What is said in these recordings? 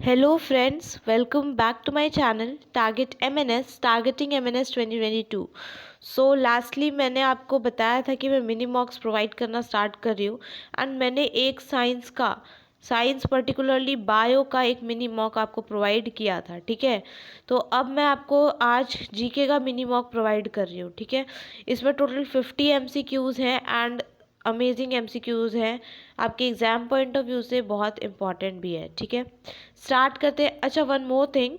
Hello friends, welcome back to my channel Target MNS Targeting MNS 2022। lastly मैंने आपको बताया था कि मैं मिनी मॉक्स प्रोवाइड करना स्टार्ट कर रही हूँ एंड मैंने एक साइंस पर्टिकुलरली बायो का एक मिनी मॉक आपको प्रोवाइड किया था। ठीक है, तो अब मैं आपको आज जीके का मिनी मॉक प्रोवाइड कर रही हूँ। ठीक है, इसमें टोटल 50 MCQs हैं एंड अमेजिंग MCQs हैं, आपके एग्ज़ाम पॉइंट ऑफ व्यू से बहुत इंपॉर्टेंट भी है। ठीक है, स्टार्ट करते हैं। अच्छा, वन मोर थिंग,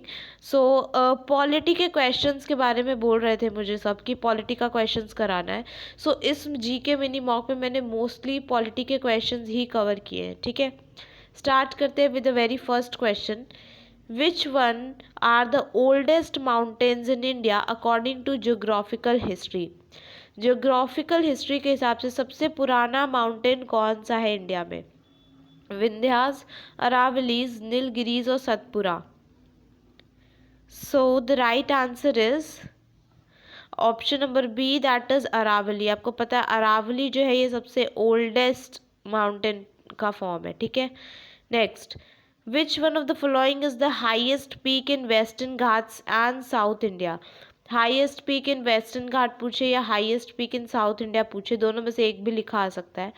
पॉलिटी के क्वेश्चंस के बारे में बोल रहे थे मुझे सब कि पॉलिटी का क्वेश्चंस कराना है। इस जीके मिनी मॉक में मैंने मोस्टली पॉलिटी के क्वेश्चंस ही कवर किए हैं। ठीक है, स्टार्ट करते हैं with the very first question. Which one are the oldest mountains in India according to geographical history? Geographical history के हिसाब से सबसे पुराना माउंटेन कौन सा है इंडिया में? विंध्यास, अरावलीज, नीलगिरीज और Satpura. The right answer is option number B, that is Aravali. आपको पता है अरावली जो है ये सबसे ओल्डेस्ट माउंटेन का फॉर्म है। ठीक है, next, which one of the following is the highest peak in Western Ghats and South India? Highest peak in Western Ghat पूछे या highest peak in South India पूछे, दोनों में से एक भी लिखा आ सकता है।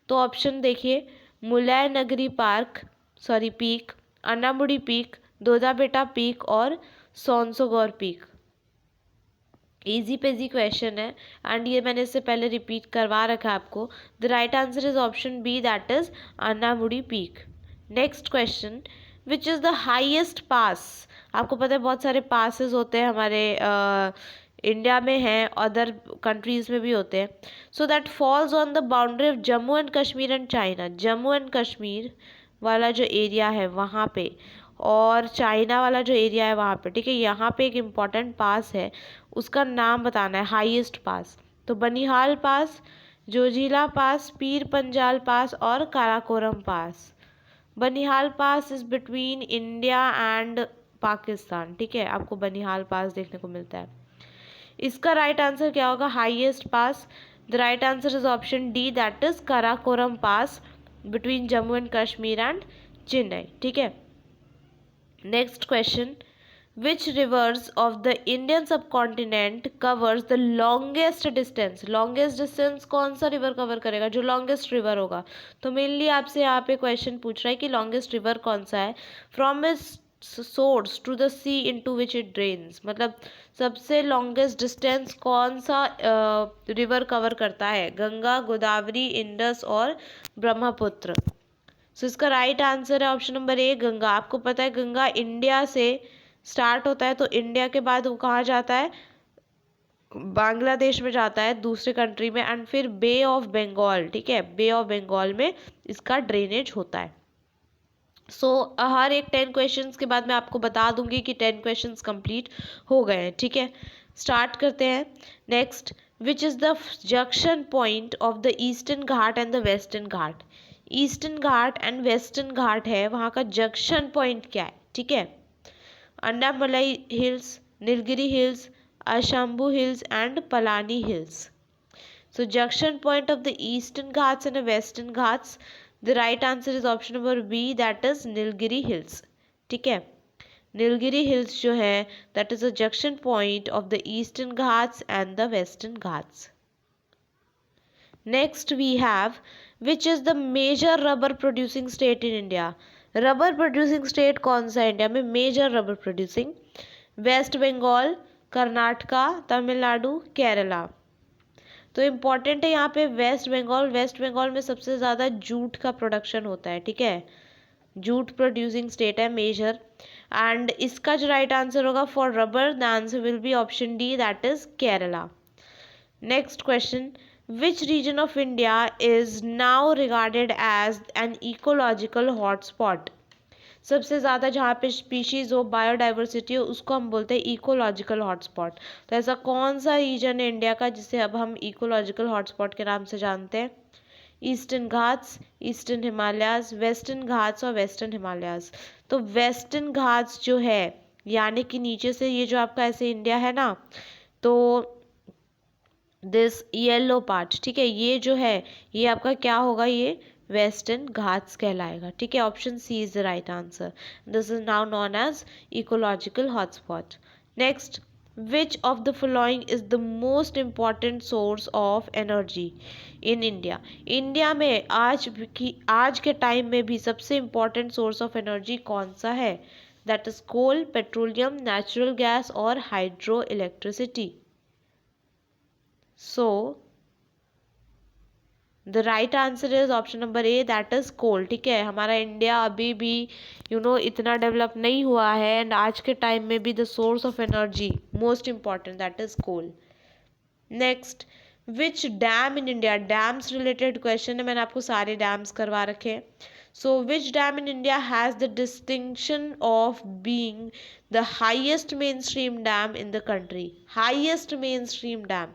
तो ऑप्शन देखिए, मुलय नगरी पीक, अन्नामुड़ी पीक, दोदा बेटा पीक और सोनसोगौर पीक। इजी पेजी क्वेश्चन है एंड ये मैंने इससे पहले रिपीट करवा रखा है आपको। The right answer is option B, that is Anamudi peak. Next question, which is the highest pass? आपको पता है बहुत सारे पासेस होते हैं हमारे इंडिया में हैं, अदर कंट्रीज़ में भी होते हैं। That falls on the boundary of Jammu and Kashmir and China. Jammu and Kashmir वाला जो एरिया है वहाँ पे और चाइना वाला जो एरिया है वहाँ पे। ठीक है, यहाँ पे एक इम्पॉर्टेंट पास है, उसका नाम बताना है, हाईएस्ट पास। तो बनिहाल पास, जोजिला पास, पीर पंजाल पास और Karakoram pass. Banihal pass is between India and Pakistan. ठीक है, आपको बनिहाल पास देखने को मिलता है। इसका राइट आंसर क्या होगा? Highest pass. The right answer is option D, that is Karakoram pass between Jammu and Kashmir and Chennai. ठीक है, next question, which reverse of the Indian subcontinent covers the longest distance? Longest distance कौन सा रिवर कवर करेगा? जो longest river होगा। तो mainly आपसे यहाँ पे क्वेश्चन पूछ रहा है कि लॉन्गेस्ट रिवर कौन सा है from its source to the sea into which it drains. मतलब सबसे लॉन्गेस्ट डिस्टेंस कौन सा रिवर कवर करता है? गंगा, गोदावरी, इंडस और ब्रह्मपुत्र। इसका राइट आंसर है ऑप्शन नंबर ए, गंगा। आपको पता है गंगा इंडिया से स्टार्ट होता है, तो इंडिया के बाद वो कहाँ जाता है? बांग्लादेश में जाता है, दूसरे कंट्री में, एंड फिर बे ऑफ बंगाल। ठीक है, बे ऑफ बंगाल में इसका ड्रेनेज होता है। हर एक 10 क्वेश्चंस के बाद मैं आपको बता दूंगी कि 10 क्वेश्चंस कंप्लीट हो गए हैं। ठीक है, स्टार्ट करते हैं। Next, which is the junction point of the Eastern Ghat and the Western Ghat? Eastern Ghat and Western Ghat है, वहाँ का जंक्शन पॉइंट क्या है? ठीक है, अन्नामलाई हिल्स, नीलगिरी हिल्स, अशंभू hills and Palani hills. Junction point of the eastern Ghats and Western Ghats, the right answer is option number B, that is Nilgiri hills. ठीक है, नीलगिरी हिल्स जो है that is a junction point of the eastern Ghats and the western Ghats. Next we have, which is the major rubber producing state in India? Rubber producing state कौन सा है India में? Major rubber producing, West Bengal, Karnataka, Tamil Nadu, Kerala. तो important है यहाँ पे waste Bengal. Waste Bengal में सबसे ज़्यादा जूट का प्रोडक्शन होता है। ठीक है, जूट प्रोड्यूसिंग स्टेट है मेजर, एंड इसका जो राइट आंसर होगा for rubber, the answer will be option D, that is Kerala. Next question, which region of India is now regarded as an ecological hotspot? सबसे ज़्यादा जहाँ पे स्पीशीज़ हो, biodiversity हो, उसको हम बोलते हैं इकोलॉजिकल हॉटस्पॉट। तो ऐसा कौन सा रीजन है इंडिया का जिसे अब हम इकोलॉजिकल हॉटस्पॉट के नाम से जानते हैं? Eastern Ghats, eastern Himalayas, western Ghats और वेस्टर्न हिमालयाज। तो वेस्टर्न घाट्स जो है, यानी कि नीचे से ये जो आपका ऐसे इंडिया है ना, तो दिस येलो पार्ट, ठीक है, ये जो है ये आपका क्या होगा? ये वेस्टर्न घाट्स कहलाएगा, ठीक है। Option C is the right answer. This is now known as ecological hotspot. Next, which of the following is the most important source of energy in India? India में आज के टाइम में भी सबसे इम्पॉर्टेंट सोर्स ऑफ एनर्जी कौन सा है? That is coal, petroleum, natural gas और hydro electricity. So the right answer is option number A, that is coal, ठीक है। हमारा इंडिया अभी भी इतना डेवलप नहीं हुआ है, एंड आज के टाइम में भी the source of energy most important that is coal. Next, which dam in India, dams related question है, मैंने आपको सारे डैम्स करवा रखे हैं। So which dam in India has the distinction of being the highest main stream dam in the country? Highest main stream dam,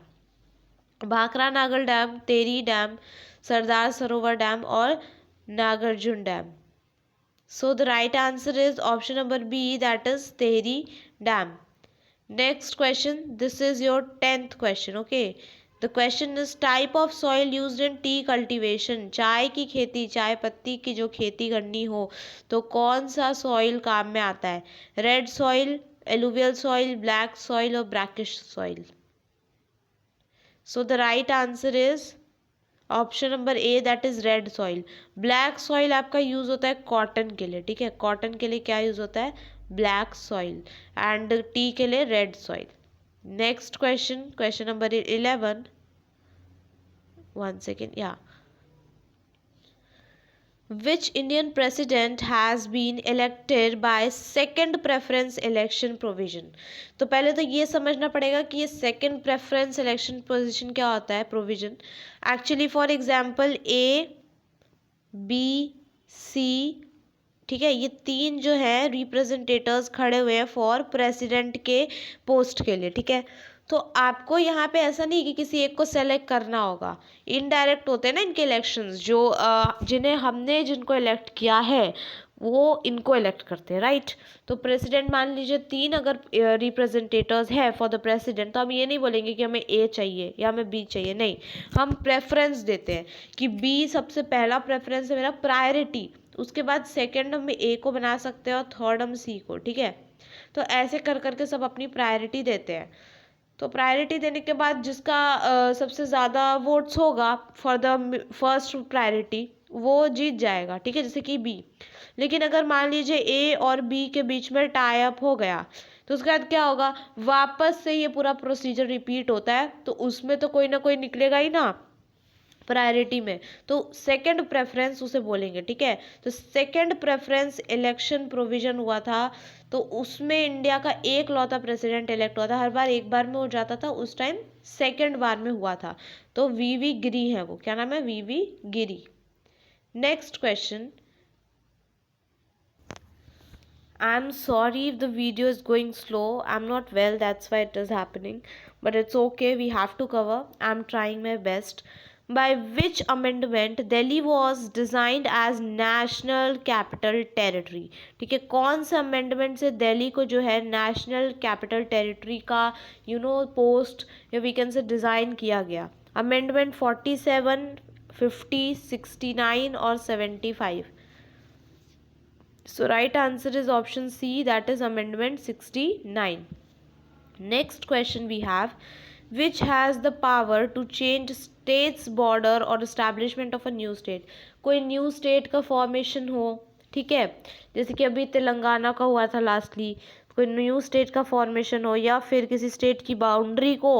Bhakra Nangal dam, Tehri dam, Sardar Sarovar dam और Nagarjun dam. So the right answer is option number B, that is तेरी dam. Next question, this is your 10th question, okay. The question is type of soil used in T cultivation. चाय की खेती, चाय पत्ती की जो खेती करनी हो तो कौन सा सॉइल काम में आता है? Red soil, alluvial soil, black soil और brackish soil. So the right answer is option number A, that is red soil. Black soil आपका यूज होता है कॉटन के लिए, ठीक है। कॉटन के लिए क्या यूज होता है? Black soil. एंड टी के लिए red soil. Next question, question number 11, 1 second, या Which Indian president has been elected by second preference election provision? तो पहले तो ये समझना पड़ेगा कि ये second preference election position क्या होता है, provision। Actually for example A, B, C, ठीक है, ये 3 जो है रिप्रेजेंटेटर्स खड़े हुए हैं फॉर प्रेसिडेंट के पोस्ट के लिए, ठीक है। तो आपको यहाँ पे ऐसा नहीं कि किसी एक को सेलेक्ट करना होगा, इनडायरेक्ट होते हैं ना इनके इलेक्शंस, जो जिनको इलेक्ट किया है वो इनको इलेक्ट करते हैं, राइट। तो प्रेसिडेंट मान लीजिए 3 अगर रिप्रेजेंटेटर्स है फॉर द प्रेसिडेंट, तो हम ये नहीं बोलेंगे कि हमें ए चाहिए या हमें बी चाहिए, नहीं, हम प्रेफरेंस देते हैं कि बी सबसे पहला प्रेफरेंस है मेरा, प्रायोरिटी। उसके बाद सेकंड हम ए को बना सकते हैं और थर्ड हम सी को, ठीक है। तो ऐसे कर करके सब अपनी प्रायोरिटी देते हैं। तो प्रायोरिटी देने के बाद जिसका सबसे ज़्यादा वोट्स होगा फॉर द फर्स्ट प्रायोरिटी वो जीत जाएगा, ठीक है, जैसे कि बी। लेकिन अगर मान लीजिए ए और बी के बीच में टाई अप हो गया तो उसके बाद क्या होगा, वापस से ये पूरा प्रोसीजर रिपीट होता है, तो उसमें तो कोई ना कोई निकलेगा ही ना प्रायोरिटी में, तो सेकंड प्रेफरेंस उसे बोलेंगे, ठीक है। तो सेकंड प्रेफरेंस इलेक्शन प्रोविजन हुआ था, तो उसमें इंडिया का एक लौता प्रेसिडेंट इलेक्ट हुआ था, हर बार एक बार में हो जाता था, उस टाइम सेकंड बार में हुआ था। तो वीवी गिरी है वो, क्या नाम है, V V Giri. Next question, I'm sorry if the video is going slow. I'm not well, that's why it is happening. But it's okay, we have to cover. I'm trying my best. By which amendment Delhi was designed as national capital territory? ठीक है, कौन सा amendment से दिल्ली को जो है national capital territory का post या वी कैन से डिज़ाइन किया गया? अमेंडमेंट 47, 50, 69 और 75। So right answer is option C, that is amendment 69. Next question we have, which has the power to change state's border or establishment of a new state? कोई new state का formation हो, ठीक है, जैसे कि अभी तेलंगाना का हुआ था लास्टली, कोई न्यू स्टेट का फॉर्मेशन हो या फिर किसी स्टेट की बाउंड्री को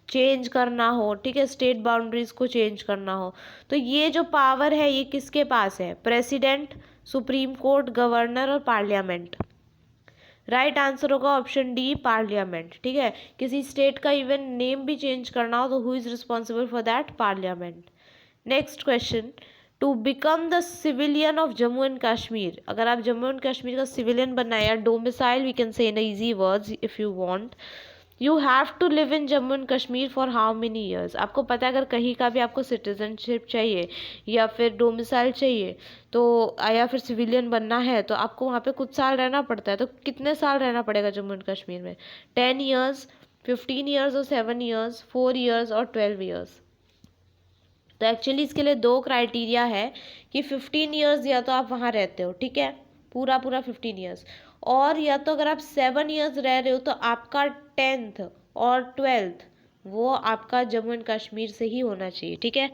चेंज करना हो, ठीक है, स्टेट बाउंड्रीज को चेंज करना हो, तो ये जो पावर है ये किसके पास है? प्रेसिडेंट, सुप्रीम कोर्ट, गवर्नर और पार्लियामेंट। राइट आंसर होगा ऑप्शन डी, पार्लियामेंट, ठीक है। किसी स्टेट का इवन नेम भी चेंज करना हो तो who is responsible for that? Parliament. Next question, to become the civilian of Jammu and Kashmir, अगर आप जम्मू एंड कश्मीर का सिविलियन बनना है, या domicile we can say in easy words if you want, you have to live in Jammu and Kashmir for how many years? आपको पता है अगर कहीं का भी आपको सिटीजनशिप चाहिए या फिर डोमिसाइल चाहिए तो या फिर सिविलियन बनना है तो आपको वहाँ पे कुछ साल रहना पड़ता है, तो कितने साल रहना पड़ेगा जम्मू एंड कश्मीर में? 10 ईयर्स, 15 ईयर्स और 7 ईयर्स, 4 ईयर्स और 12 ईयर्स? तो एक्चुअली इसके लिए 2 क्राइटेरिया है कि 15 ईयर्स या तो आप वहाँ रहते हो, ठीक है, पूरा 15 ईयर्स, और या तो अगर आप 7 ईयर्स रह रहे हो तो आपका 10th और 12th वो आपका जम्मू एंड कश्मीर से ही होना चाहिए, ठीक है।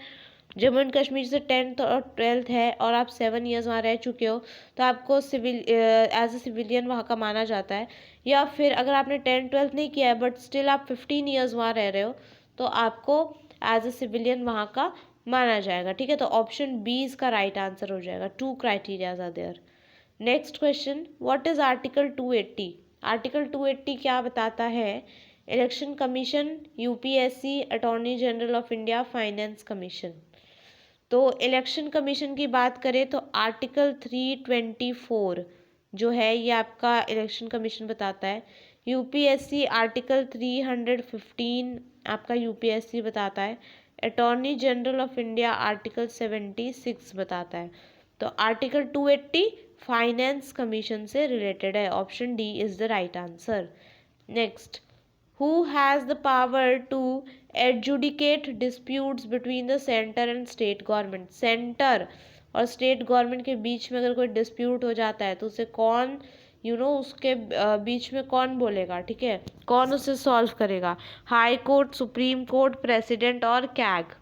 जम्मू एंड कश्मीर से 10th और 12th है और आप 7 ईयर्स वहाँ रह चुके हो तो आपको एज ए सिविलियन वहाँ का माना जाता है। या फिर अगर आपने 10th-12th नहीं किया है बट स्टिल आप 15 ईयर्स वहाँ रह रहे हो तो आपको एज ए सिविलियन वहाँ का माना जाएगा, ठीक है। तो ऑप्शन बी इसका राइट आंसर हो जाएगा। 2 criterias are there. Next question, what is article 280? Article 280 क्या बताता है? Election commission, UPSC, attorney general of India, finance commission. तो इलेक्शन कमीशन की बात करें तो आर्टिकल 324 जो है ये आपका इलेक्शन कमीशन बताता है। यूपीएससी आर्टिकल 315 आपका यूपीएससी बताता है। Attorney general of India article 76 बताता है। तो आर्टिकल 280 फाइनेंस कमीशन से रिलेटेड है। Option D is the right answer. Next, who has the power to adjudicate disputes between the center and state government? Centre और state government के बीच में अगर कोई डिस्प्यूट हो जाता है तो उसे कौन उसके बीच में कौन बोलेगा, ठीक है, कौन उसे सॉल्व करेगा? High court, supreme court, president और CAG.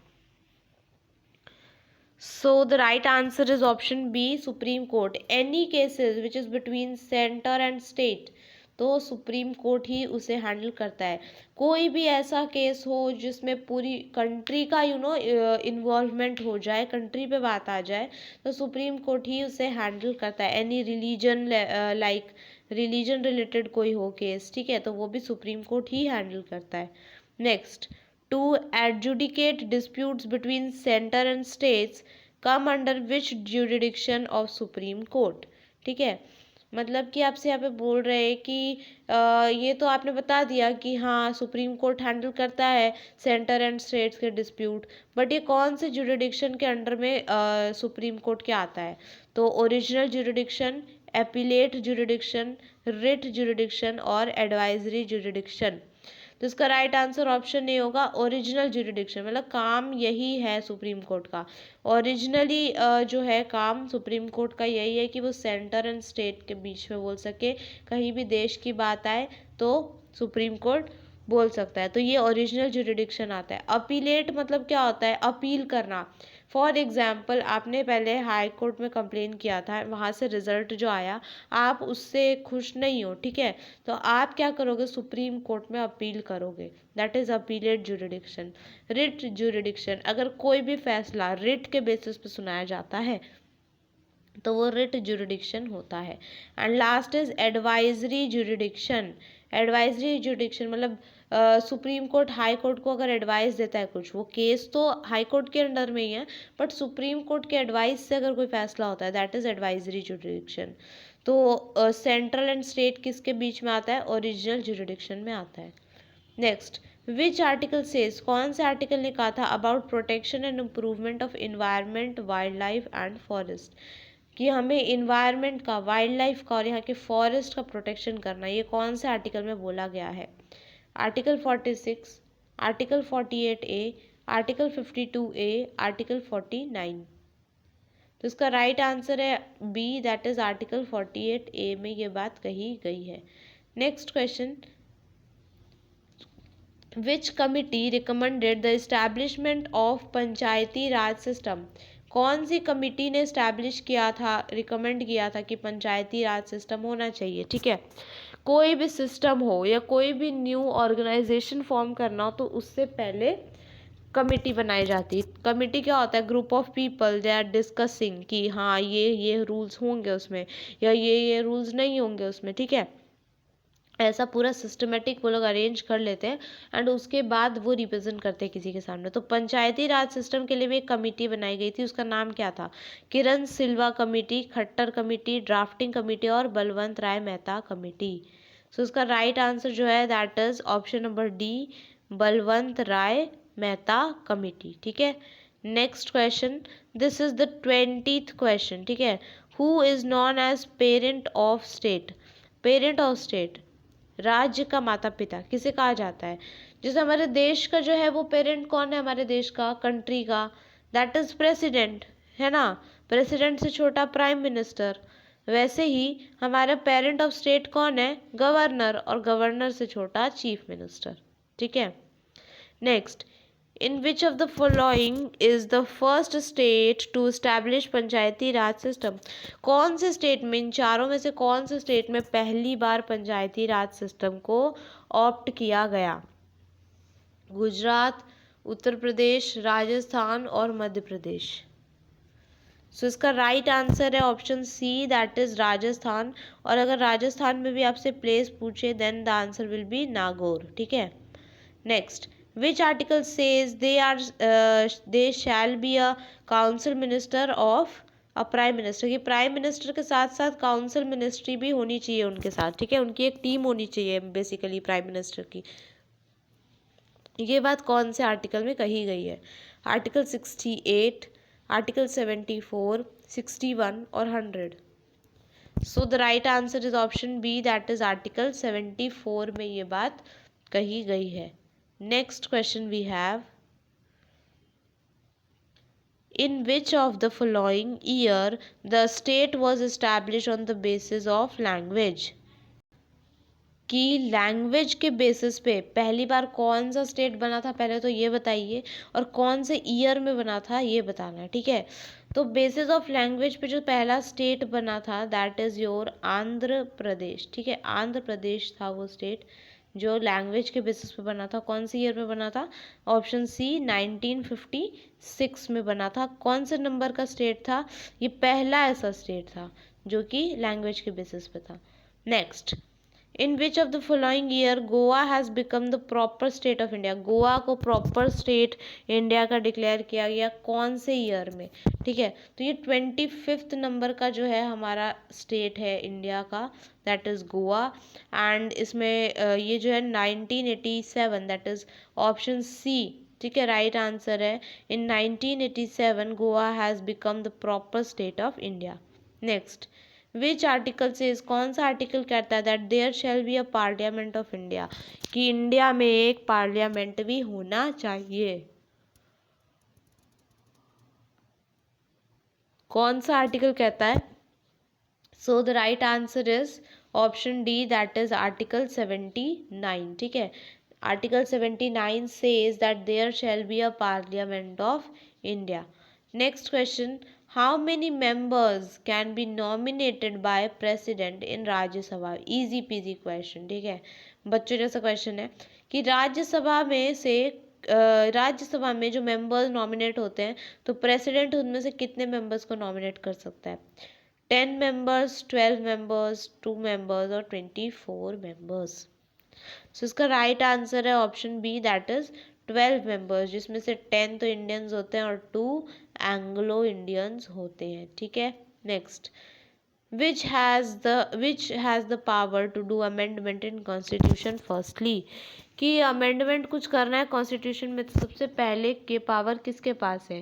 So the right answer is option B, Supreme Court. Any cases which is between center and state, तो सुप्रीम कोर्ट ही उसे हैंडल करता है। कोई भी ऐसा केस हो जिसमें पूरी कंट्री का इन्वॉल्वमेंट हो जाए, कंट्री पे बात आ जाए, तो सुप्रीम कोर्ट ही उसे हैंडल करता है। Any religion like religion related कोई हो केस, ठीक है, तो वो भी सुप्रीम कोर्ट ही हैंडल करता है। Next, to adjudicate disputes between center and states come under which jurisdiction of Supreme Court? ठीक है, मतलब कि आपसे यहाँ पे बोल रहे हैं कि ये तो आपने बता दिया कि हाँ सुप्रीम कोर्ट हैंडल करता है सेंटर एंड स्टेट्स के डिस्प्यूट, बट ये कौन से जुरिडिक्शन के अंडर में सुप्रीम कोर्ट के आता है? तो original jurisdiction, appellate jurisdiction, writ jurisdiction और एडवाइजरी जुरिडिक्शन। तो इसका राइट आंसर ऑप्शन ए होगा, ओरिजिनल जुरिडिक्शन। मतलब काम यही है सुप्रीम कोर्ट का। ओरिजिनली जो है काम सुप्रीम कोर्ट का यही है कि वो सेंटर एंड स्टेट के बीच में बोल सके। कहीं भी देश की बात आए तो सुप्रीम कोर्ट बोल सकता है। तो ये ओरिजिनल जुरिडिक्शन आता है। अपीलेट मतलब क्या होता है? अपील करना। फॉर एग्जाम्पल, आपने पहले हाई कोर्ट में कंप्लेन किया था, वहाँ से रिजल्ट जो आया आप उससे खुश नहीं हो, ठीक है, तो आप क्या करोगे? सुप्रीम कोर्ट में अपील करोगे। That is appellate jurisdiction. Writ jurisdiction, अगर कोई भी फैसला रिट के बेसिस पे सुनाया जाता है तो वो रिट जुरिडिक्शन होता है। And last is advisory jurisdiction. Advisory jurisdiction मतलब सुप्रीम कोर्ट हाई कोर्ट को अगर एडवाइस देता है कुछ, वो केस तो हाई कोर्ट के अंडर में ही है बट सुप्रीम कोर्ट के एडवाइस से अगर कोई फैसला होता है, दैट इज एडवाइजरी जुरिडिक्शन। तो सेंट्रल एंड स्टेट किसके बीच में आता है? ओरिजिनल जुरिडिक्शन में आता है। नेक्स्ट, विच आर्टिकल सेज, कौन से आर्टिकल ने कहा था about protection and improvement of environment, wild life and forest, कि हमें इन्वायरमेंट का, वाइल्ड लाइफ का और यहाँ के फॉरेस्ट का प्रोटेक्शन करना, ये कौन से आर्टिकल में बोला गया है? Article 46, article 48A, article 52A, article 49। तो इसका राइट आंसर है B, that is article 48A में ये बात कही गई है। Next question, which committee recommended the establishment of panchayati raj system? कौन सी कमिटी ने इस्टेब्लिश किया था, रिकमेंड किया था कि पंचायती राज सिस्टम होना चाहिए, ठीक है। कोई भी सिस्टम हो या कोई भी न्यू ऑर्गेनाइजेशन फॉर्म करना हो तो उससे पहले कमिटी बनाई जाती। कमिटी क्या होता है? Group of people they are discussing कि हाँ ये रूल्स होंगे उसमें या ये रूल्स नहीं होंगे उसमें, ठीक है। ऐसा पूरा सिस्टमेटिक वो लोग अरेंज कर लेते हैं एंड उसके बाद वो रिप्रेजेंट करते हैं किसी के सामने। तो पंचायती राज सिस्टम के लिए भी एक कमेटी बनाई गई थी, उसका नाम क्या था? Kiran Silva committee, Khattar committee, drafting committee और बलवंत राय मेहता कमेटी। सो उसका राइट आंसर जो है that is option number D, Balwant Rai Mehta committee, ठीक है। Next question, this is the 20th question, ठीक है। Who is known as parent of state? Parent of state, राज्य का माता पिता, किसे कहा जाता है? जैसे हमारे देश का जो है वो पेरेंट कौन है? हमारे देश का, कंट्री का दैट इज प्रेसिडेंट, है ना। प्रेसिडेंट से छोटा प्राइम मिनिस्टर। वैसे ही हमारा पेरेंट ऑफ स्टेट कौन है? गवर्नर, और गवर्नर से छोटा चीफ मिनिस्टर। ठीक है। Next, in which of the following is the first state to establish panchayati raj system? कौन से स्टेट में, इन चारों में से कौन से स्टेट में पहली बार पंचायती राज सिस्टम को ऑप्ट किया गया? गुजरात, उत्तर प्रदेश, राजस्थान और मध्य प्रदेश। सो इसका राइट आंसर है option C, that is Rajasthan. और अगर राजस्थान में भी आपसे प्लेस पूछे then the answer will be Nagaur. ठीक है। Next, which article says they shall be a council minister of a prime minister? कि प्राइम मिनिस्टर के साथ साथ काउंसिल मिनिस्ट्री भी होनी चाहिए उनके साथ। ठीक है, उनकी एक टीम होनी चाहिए बेसिकली प्राइम मिनिस्टर की। ये बात कौन से आर्टिकल में कही गई है? आर्टिकल 68, आर्टिकल 74, 61 और 100। So the right answer is option B, that is article 74 में ये बात कही गई है। नेक्स्ट क्वेश्चन वी हैव, in which of the following year the state was established on the basis of language? कि लैंग्वेज के बेसिस पे पहली बार कौन सा स्टेट बना था, पहले तो ये बताइए, और कौन से ईयर में बना था ये बताना है। ठीक है। तो बेसिस ऑफ लैंग्वेज पे जो पहला स्टेट बना था that is your Andhra Pradesh. ठीक है, आंध्र प्रदेश था वो स्टेट जो लैंग्वेज के बेसिस पे बना था। कौन सी ईयर में बना था? ऑप्शन सी 1956 में बना था। कौन से नंबर का स्टेट था? ये पहला ऐसा स्टेट था जो कि लैंग्वेज के बेसिस पे था। Next, in which of the following year Goa has become the proper state of India? Goa को प्रॉपर स्टेट इंडिया का डिक्लेयर किया गया कौन से ईयर में? ठीक है, तो ये 25th नंबर का जो है हमारा स्टेट है इंडिया का, दैट इज़ गोवा। एंड इसमें ये जो है 1987, दैट इज़ ऑप्शन सी। ठीक है, राइट आंसर है। In 1987 Goa has become the proper state of India. Next, which article से, कौन सा आर्टिकल कहता है that there shall be a parliament of India? कि इंडिया में एक पार्लियामेंट भी होना चाहिए। कौन सा आर्टिकल कहता है? So the right answer is option D, that is article 79। ठीक है, article 79 says that there shall be a parliament of India. Next question, how many members can be nominated by president in Rajya Sabha? Easy PG question. ठीक है, बच्चों जैसा question है कि राज्यसभा में से राज्यसभा में जो मेंबर्स नॉमिनेट होते हैं तो प्रेसिडेंट उनमें से कितने मेंबर्स को नॉमिनेट कर सकता है? 10 members, 12 members, 2 members और 24 members। सो इसका राइट आंसर है option B, that is 12 members, जिसमें से 10 तो इंडियंस होते हैं और 2 एंग्लो इंडियंस होते हैं। ठीक है। Next, which has the power to do amendment in constitution firstly? कि अमेंडमेंट कुछ करना है कॉन्स्टिट्यूशन में तो सबसे पहले के पावर किसके पास है?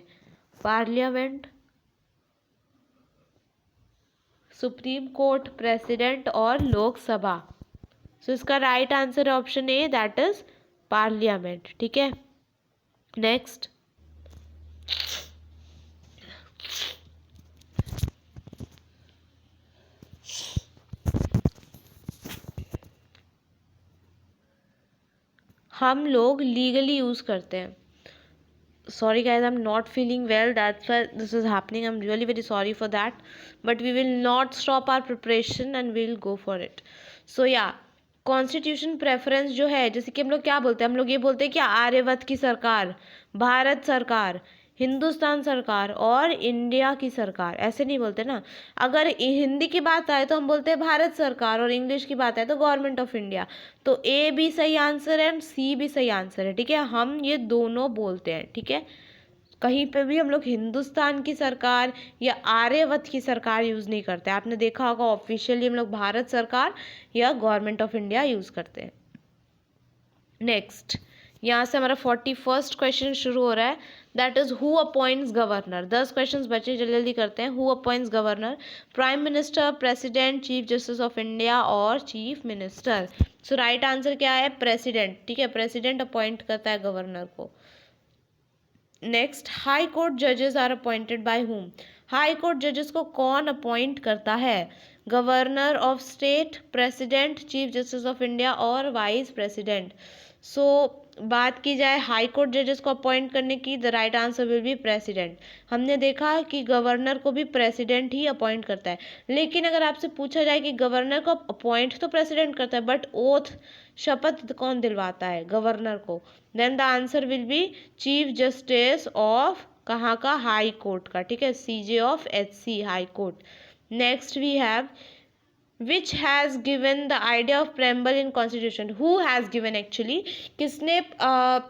पार्लियामेंट, सुप्रीम कोर्ट, प्रेसिडेंट और लोकसभा। सो इसका राइट आंसर है option A, that is parliament. ठीक है। नेक्स्ट, हम लोग लीगली यूज करते हैं, sorry guys, I'm not feeling well, that's why this is happening, I'm really very sorry for that, but we will not stop our preparation and we'll go for it. So yeah, constitution preference जो है, जैसे कि हम लोग क्या बोलते हैं, हम लोग ये बोलते हैं कि आर्यवत की सरकार, भारत सरकार, हिंदुस्तान सरकार और इंडिया की सरकार, ऐसे नहीं बोलते ना। अगर हिंदी की बात आए तो हम बोलते हैं भारत सरकार और इंग्लिश की बात आए तो गवर्नमेंट ऑफ इंडिया। तो ए भी सही आंसर है एंड सी भी सही आंसर है। ठीक है, हम ये दोनों बोलते हैं। ठीक है, कहीं पे भी हम लोग हिंदुस्तान की सरकार या आर्यवत की सरकार यूज़ नहीं करते। आपने देखा होगा ऑफिशियली हम लोग भारत सरकार या गवर्नमेंट ऑफ इंडिया यूज़ करते हैं। नेक्स्ट, यहाँ से हमारा 41st क्वेश्चन शुरू हो रहा है, that is who appoints governor? 10 question बचे, जल्दी जल्दी करते हैं। Who appoints governor? Prime minister, president, chief justice of India और चीफ मिनिस्टर। सो राइट आंसर क्या है? प्रेसिडेंट। ठीक है, प्रेसिडेंट अपॉइंट करता है गवर्नर को। नेक्स्ट, हाई कोर्ट जजेस are appointed by whom. High court जजेस को कौन अपॉइंट करता है? Governor of state, president, chief justice of India और वाइस प्रेसिडेंट। सो बात की जाए हाई कोर्ट जजेस को अपॉइंट करने की, the right answer will B president. हमने देखा कि गवर्नर को भी प्रेसिडेंट ही अपॉइंट करता है, लेकिन अगर आपसे पूछा जाए कि गवर्नर को अपॉइंट तो प्रेसिडेंट करता है बट ओथ, शपथ कौन दिलवाता है? गवर्नर को। Then the answer will be chief justice of कहाँ का? हाई कोर्ट का, ठीक है, CJ ऑफ HC high court. Next we have which has given the idea of preamble in constitution? who has given actually? किसने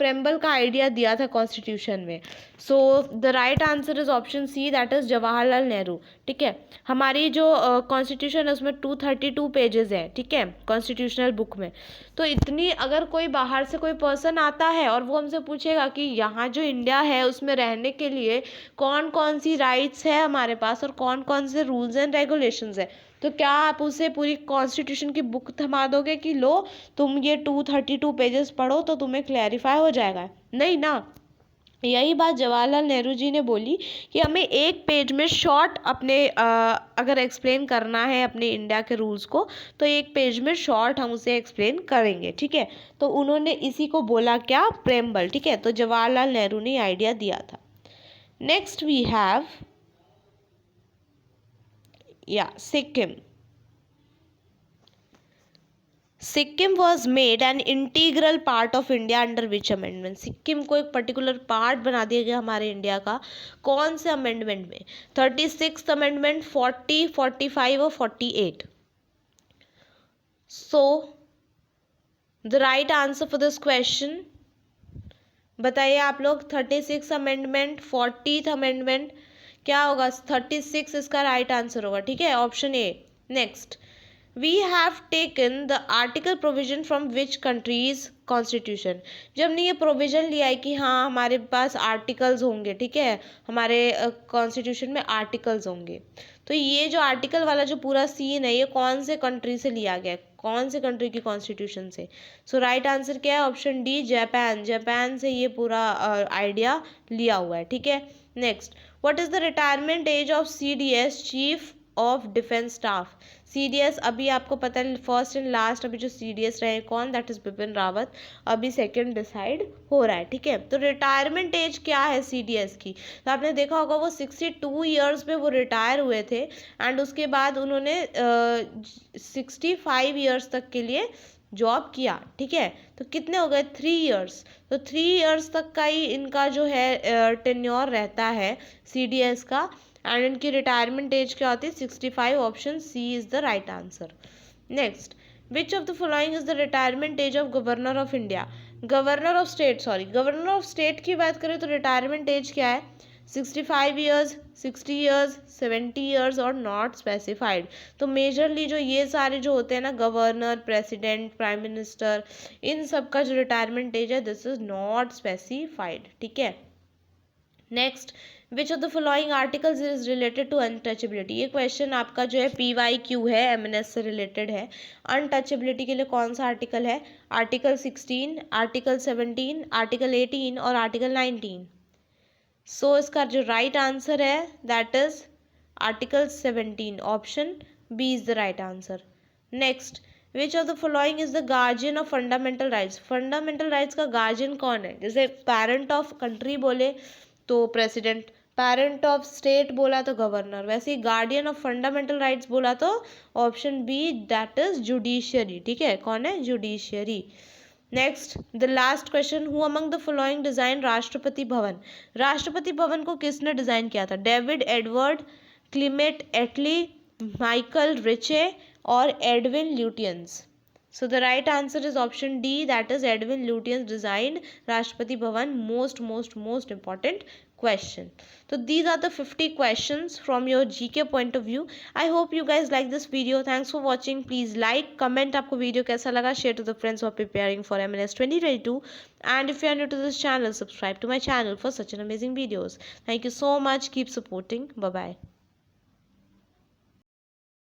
preamble का idea दिया था कॉन्स्टिट्यूशन में? So the right answer is option C, that is Jawaharlal Nehru. ठीक है, हमारी जो constitution है उसमें 232 पेजेस है, ठीक है, कॉन्स्टिट्यूशनल बुक में। तो इतनी, अगर कोई बाहर से कोई पर्सन आता है और वो हमसे पूछेगा कि यहाँ जो इंडिया है उसमें रहने के लिए कौन कौन सी राइट्स है हमारे पास और कौन कौन से रूल्स एंड रेगुलेशंस है, तो क्या आप उसे पूरी कॉन्स्टिट्यूशन की बुक थमा दोगे कि लो तुम ये 232 पेजेस पढ़ो तो तुम्हें क्लैरिफाई हो जाएगा? नहीं ना। यही बात जवाहरलाल नेहरू जी ने बोली कि हमें एक पेज में शॉर्ट अपने अगर एक्सप्लेन करना है अपने इंडिया के रूल्स को, तो एक पेज में शॉर्ट हम उसे एक्सप्लेन करेंगे, ठीक है। तो उन्होंने इसी को बोला क्या? प्रेम्बल, ठीक है। तो जवाहरलाल नेहरू ने आइडिया दिया था। Next we have Sikkim. Sikkim was made an integral part of India under which amendment? Sikkim को एक पर्टिकुलर पार्ट बना दिया गया हमारे इंडिया का, कौन से अमेंडमेंट में? 36th अमेंडमेंट, 40, 45 और 48? सो the right answer for this question बताइए आप लोग। 36 अमेंडमेंट, 40th अमेंडमेंट, क्या होगा? 36 इसका राइट आंसर होगा, ठीक है, option A. Next, we have taken the article provision from which countries constitution? जब ने ये प्रोविजन लिया है कि हाँ हमारे पास आर्टिकल्स होंगे, ठीक है, हमारे कॉन्स्टिट्यूशन में आर्टिकल्स होंगे, तो ये जो आर्टिकल वाला जो पूरा सीन है ये कौन से कंट्री से लिया गया है? कौन से कंट्री की कॉन्स्टिट्यूशन से? सो राइट आंसर क्या है? Option D, Japan. जापान से ये पूरा आइडिया लिया हुआ है, ठीक है। Next, what is the retirement age of CDS, chief of defence staff? CDS अभी आपको पता है फर्स्ट एंड लास्ट अभी जो CDS रहे कौन? That is Bipin Rawat. अभी सेकंड डिसाइड हो रहा है, ठीक है। तो रिटायरमेंट एज क्या है CDS की? तो आपने देखा होगा वो 62 ईयर्स पे वो रिटायर हुए थे एंड उसके बाद उन्होंने 65 ईयर्स तक के लिए जॉब किया, ठीक है। तो कितने हो गए? 3 ईयर्स। तो 3 ईयर्स तक का ही इनका जो है टेन्योर रहता है CDS का, एंड इनकी रिटायरमेंट एज क्या होती है? 65। Option C is the right answer. Next, which of the following is the retirement age of governor of India? Governor of state, sorry, governor of state की बात करें तो रिटायरमेंट एज क्या है? 65 ईयर्स, 60 ईयर्स, 70 ईयर्स और not specified. तो majorly जो ये सारे जो होते हैं ना, गवर्नर, प्रेसिडेंट, प्राइम मिनिस्टर, इन सब का जो रिटायरमेंट एज है दिस इज नॉट स्पेसिफाइड, ठीक है। Next, which of the following articles is related to untouchability? ये क्वेश्चन आपका जो है PYQ है, MNS से रिलेटेड है। अनटचेबिलिटी के लिए कौन सा आर्टिकल है? आर्टिकल 16, आर्टिकल 17, आर्टिकल 18 और आर्टिकल 19? सो इसका जो राइट आंसर है that is article 17। Option B is the right answer. Next, which of the following is the guardian of fundamental rights? Fundamental rights का गार्जियन कौन है? जैसे parent of country बोले तो प्रेसिडेंट, पेरेंट ऑफ स्टेट बोला तो governor, वैसे ही गार्डियन ऑफ फंडामेंटल राइट्स बोला तो option B, that is judiciary, ठीक है। कौन है? Judiciary. Next, the last question, who among the following design Rashtrapati Bhavan? Rashtrapati Bhavan को किसने डिजाइन किया था? David Edward, Clement Attlee, Michael Richie और Edwin Lutyens? So the right answer is option D, that is Edwin Lutyens designed Rashtrapati Bhavan. Most important question. So these are the 50 questions from your GK point of view. I hope you guys like this video. Thanks for watching. Please like, comment आपको video कैसा लगा, share to the friends who are preparing for MNS 2022. And if you are new to this channel, subscribe to my channel for such an amazing videos. Thank you so much. Keep supporting. Bye bye.